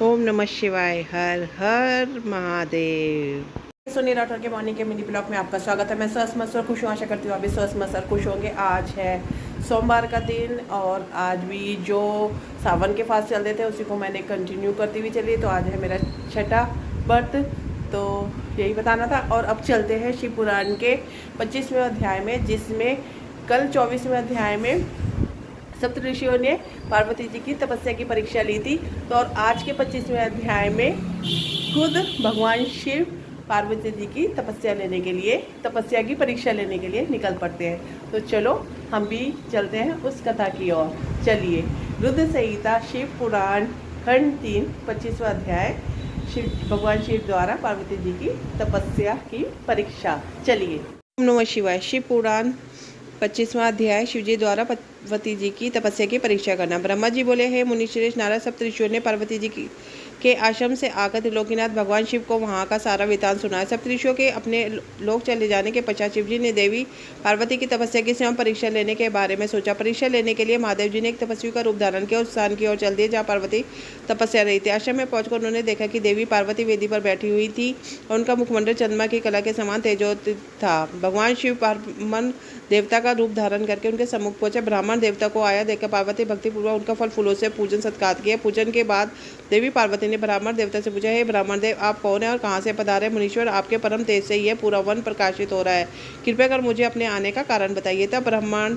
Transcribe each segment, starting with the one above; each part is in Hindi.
ओम नमः शिवाय। हर हर महादेव। सोनी राठौर के मॉर्निंग के मिनी ब्लॉग में आपका स्वागत है। मैं स्वस्थ मस्त और खुश हूँ। आशा करती हूँ आप भी स्वस्थ मस्त और खुश होंगे। आज है सोमवार का दिन और आज भी जो सावन के फास्ट चल रहे थे उसी को मैंने कंटिन्यू करती हुई चली। तो आज है मेरा छठा व्रत, तो यही बताना था। और अब चलते हैं शिव पुराण के 25वें अध्याय में, जिसमें कल 24वें अध्याय में सप्त ऋषियों ने पार्वती जी की तपस्या की परीक्षा ली थी। तो और आज के 25वें अध्याय में खुद भगवान शिव पार्वती जी की तपस्या की परीक्षा लेने के लिए निकल पड़ते हैं। तो चलो हम भी चलते हैं उस कथा की ओर। चलिए, रुद्र संहिता शिव पुराण खंड 3 25वां अध्याय, भगवान शिव द्वारा पार्वती जी की तपस्या की परीक्षा। चलिए। ओम नमः शिवाय। शिव पुराण 25वां अध्याय, शिवजी द्वारा पार्वती जी की तपस्या की परीक्षा करना। ब्रह्मा जी बोले, हे मुनिश्रेष्ठ नारद, सप्त ऋषियों ने पार्वती जी के आश्रम से आकर त्रिलोकीनाथ भगवान शिव को वहाँ का सारा वृतांत सुनाया। सप्त ऋषियों के अपने लोक चले जाने के पश्चात शिव जी ने देवी पार्वती की तपस्या की स्वयं परीक्षा लेने के बारे में सोचा। परीक्षा लेने के लिए महादेव जी ने एक तपस्वी का रूप धारण किया। उस स्थान की ओर चल दिए जहाँ पार्वती तपस्या रही थी। आश्रम में पहुंचकर उन्होंने देखा कि देवी पार्वती वेदी पर बैठी हुई थी और उनका मुखमंडल चंद्रमा की कला के समान तेजोत था। भगवान शिव ब्राह्मण देवता का रूप धारण करके उनके सम्मुख पहुंचे। ब्राह्मण देवता को आया देखकर पार्वती भक्तिपूर्वक उनका फल फूलों से पूजन सत्कार किया। पूजन के बाद देवी पार्वती ने ब्राह्मण देवता से पूछा, हे ब्राह्मण देव, आप कौन है और कहाँ से पधारे? मुनीश्वर, आपके परम तेज से यह पूरा वन प्रकाशित हो रहा है। कृपया कर मुझे अपने आने का कारण बताइए। तब ब्राह्मण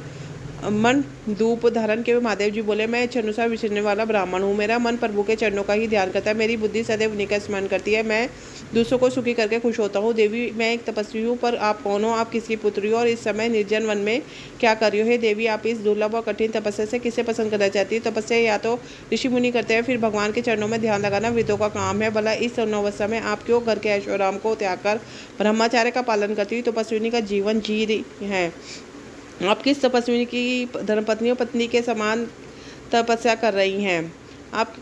मन धूप धारण के महादेव जी बोले, मैं इच्छानुसार विचरने वाला ब्राह्मण हूँ। मेरा मन प्रभु के चरणों का ही ध्यान करता है। मेरी बुद्धि सदैव उन्हीं का स्मरण करती है। मैं दूसरों को सुखी करके खुश होता हूँ। देवी, मैं एक तपस्वी हूँ, पर आप कौन हो? आप किसकी पुत्री हो और इस समय निर्जन वन में क्या कर रही हो? हे देवी, आप इस दुर्लभ और कठिन तपस्या से किसे पसंद करना चाहती हो? तपस्या या तो ऋषि मुनि करते हैं, फिर भगवान के चरणों में ध्यान लगाना वृद्धों का काम है। भला इस अवस्था में आप क्यों घर के ऐशोआराम को त्याग कर ब्रह्मचार्य का पालन करती हुई तपस्विनी का जीवन जी रही है? आप किस तपस्विनी की धर्मपत्नी और पत्नी के समान तपस्या कर रही हैं? आप,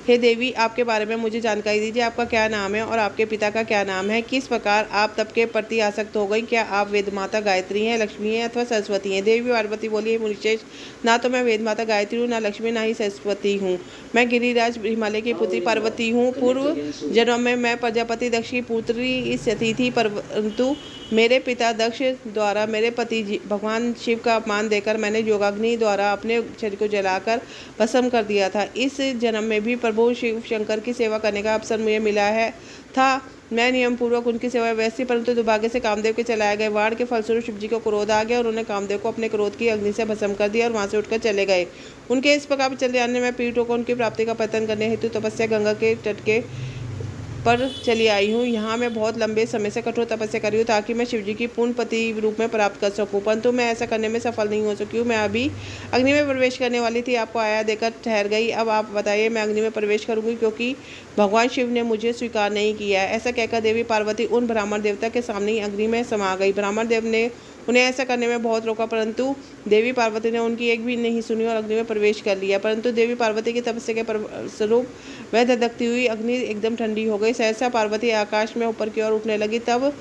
हे देवी, आपके बारे में मुझे जानकारी दीजिए। आपका क्या नाम है और आपके पिता का क्या नाम है? किस प्रकार आप तप के प्रति आसक्त हो गई? क्या आप वेद माता गायत्री हैं, लक्ष्मी हैं अथवा सरस्वती हैं? देवी पार्वती बोली, मुनिश्रेष्ठ, ना तो मैं वेद माता गायत्री हूँ, ना लक्ष्मी, ना ही सरस्वती हूँ। मैं गिरिराज हिमालय की पुत्री पार्वती हूँ। पूर्व जन्म में मैं प्रजापति दक्ष की पुत्री सती थी, परंतु मेरे पिता दक्ष द्वारा मेरे पति भगवान शिव का अपमान देकर मैंने योगाग्नि द्वारा अपने शरीर को जलाकर भस्म कर दिया था। इस जन्म में भी प्रभु शिव शंकर की सेवा करने का अवसर मुझे मिला था। मैं नियम पूर्वक उनकी सेवा व्यवस्थी, परंतु दुर्भाग्य से कामदेव के चलाए गए वाण के फलस्वरूप शिव जी को क्रोध आ गया और उन्होंने कामदेव को अपने क्रोध की अग्नि से भस्म कर दिया और वहां से उठकर चले गए। उनके इस प्रकार चले जाने में पीड़ितों को उनकी प्राप्ति का पतन करने हेतु तपस्या गंगा के तट के पर चली आई हूँ। यहाँ मैं बहुत लंबे समय से कठोर तपस्या करी हूँ ताकि मैं शिवजी की पूर्ण पति रूप में प्राप्त कर सकूँ, परंतु मैं ऐसा करने में सफल नहीं हो सकी हूँ। मैं अभी अग्नि में प्रवेश करने वाली थी, आपको आया देकर ठहर गई। अब आप बताइए, मैं अग्नि में प्रवेश करूँगी क्योंकि भगवान शिव ने मुझे स्वीकार नहीं किया है। ऐसा कहकर देवी पार्वती उन ब्राह्मण देवता के सामने ही अग्नि में समा गई। ब्राह्मण देव ने उन्हें ऐसा करने में बहुत रोका, परंतु देवी पार्वती ने उनकी एक भी नहीं सुनी और अग्नि में प्रवेश कर लिया। परंतु देवी पार्वती की तपस्या के स्वरूप वह धधकती हुई अग्नि एकदम ठंडी हो गई। सहसा पार्वती आकाश में ऊपर की ओर उठने लगी। तब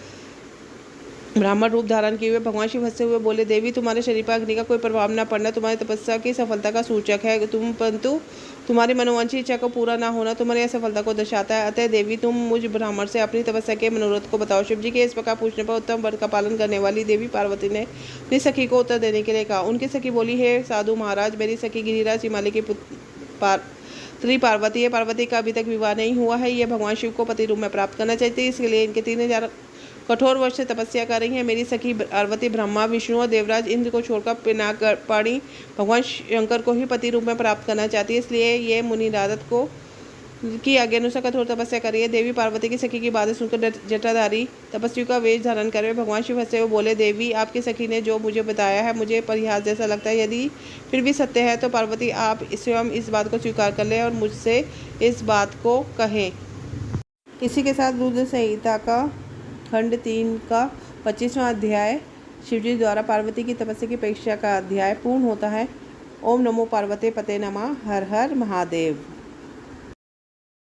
ब्राह्मण रूप धारण किए हुए भगवान शिव हंसते हुए बोले, देवी, तुम्हारे शरीर पर अग्नि का कोई प्रभाव न पड़ना तुम्हारी तपस्या की सफलता का सूचक है, परंतु तुम्हारी मनोवांछित इच्छा को पूरा ना होना तुम्हारी असफलता को दर्शाता है। अतः देवी, तुम मुझ ब्राह्मण से अपनी तपस्या के मनोरथ को बताओ। शिव जी के इस प्रकार पूछने पर उत्तम व्रत का पालन करने वाली देवी पार्वती ने अपनी सखी को उत्तर देने के लिए कहा। उनकी सखी बोली, हे साधु महाराज, मेरी सखी गिरिराज हिमालय की पुत्री पार्वती है। पार्वती का अभी तक विवाह नहीं हुआ है। यह भगवान शिव को पति रूप में प्राप्त करना चाहती है, इसके लिए इनके 3000 कठोर वर्ष से तपस्या कर रही है। मेरी सखी पार्वती ब्रह्मा, विष्णु और देवराज इंद्र को छोड़कर पिनाकपाणी भगवान शंकर को ही पति रूप में प्राप्त करना चाहती है, इसलिए ये मुनि नारद को की आज्ञा अनुसार कठोर तपस्या कर रही है। देवी पार्वती की सखी की बातें सुनकर जटाधारी तपस्वी का वेश धारण करे भगवान शिव हंसते हुए बोले, देवी, आपकी सखी ने जो मुझे बताया है मुझे परिहास जैसा लगता है। यदि फिर भी सत्य है तो पार्वती आप स्वयं इस बात को स्वीकार कर लें और मुझसे इस बात को कहें। इसी के साथ रुद्र संहिता का खंड 3 का 25वां अध्याय, शिवजी द्वारा पार्वती की तपस्या की परीक्षा का अध्याय पूर्ण होता है। ओम नमो पार्वते पते नमः। हर हर महादेव।